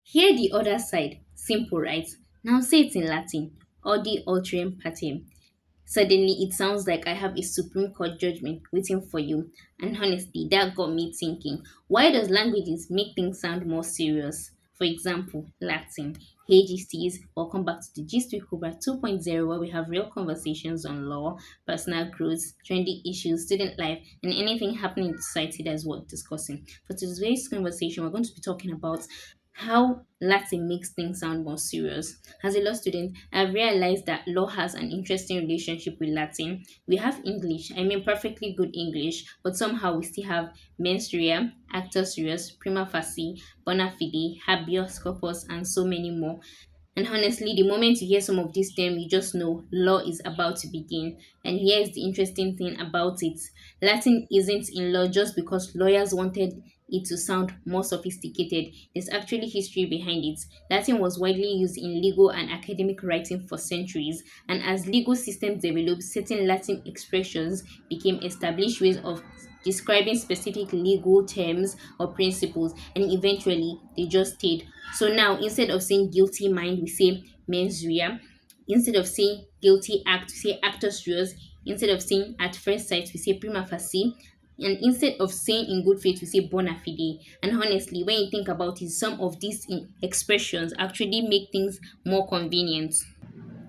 Hear the other side. Simple, right? Now say it in Latin. Audi ultrem partem. Suddenly, it sounds like I have a Supreme Court judgment waiting for you. And honestly, that got me thinking, why does languages make things sound more serious? For example, Latin. Hey GCs, welcome back to the Gist with Cobra 2.0, where we have real conversations on law, personal growth, trendy issues, student life, and anything happening in society that is worth discussing. For today's conversation, we're going to be talking about how Latin makes things sound more serious. As a law student, I've realized that law has an interesting relationship with Latin. We have English, I mean perfectly good English, but somehow we still have mens rea, actus reus, prima facie, bona fide, habeas corpus, and so many more. And honestly, the moment you hear some of these terms, you just know law is about to begin. And here's the interesting thing about it: Latin isn't in law just because lawyers wanted it to sound more sophisticated. There's actually history behind it. Latin was widely used in legal and academic writing for centuries, and as legal systems developed, certain Latin expressions became established ways of describing specific legal terms or principles, and eventually they just stayed. So now, instead of saying guilty mind, we say mens rea. Instead of saying guilty act, we say actus reus. Instead of saying at first sight, we say prima facie. And instead of saying in good faith, we say bona fide. And honestly, when you think about it, some of these expressions actually make things more convenient.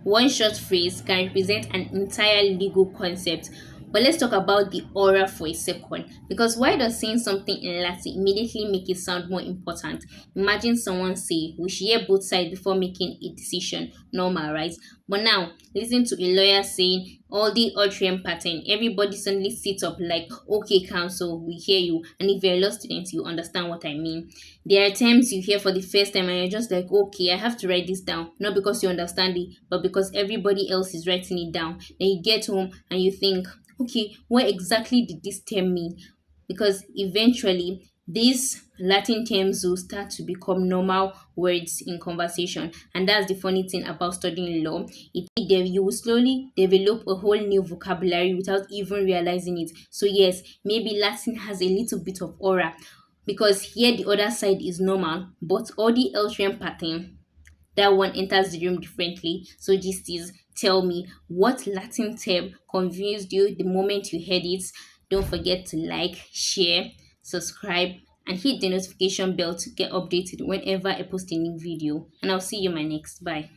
One short phrase can represent an entire legal concept. But let's talk about the aura for a second. Because why does saying something in Latin immediately make it sound more important? Imagine someone say, we should hear both sides before making a decision. Normal, right? But now, listen to a lawyer saying, all the ultram pattern, everybody suddenly sits up like, okay, counsel, we hear you. And if you're a law student, you understand what I mean. There are terms you hear for the first time and you're just like, okay, I have to write this down. Not because you understand it, but because everybody else is writing it down. Then you get home and you think, okay, what exactly did this term mean? Because eventually these Latin terms will start to become normal words in conversation. And that's the funny thing about studying law. You will slowly develop a whole new vocabulary without even realizing it. So yes, maybe Latin has a little bit of aura, because here the other side is normal, but all the Eltrim pattern, that one enters the room differently. So just is tell me what Latin term confused you the moment you heard it. Don't forget to like, share, subscribe, and hit the notification bell to get updated whenever I post a new video. And I'll see you in my next. Bye.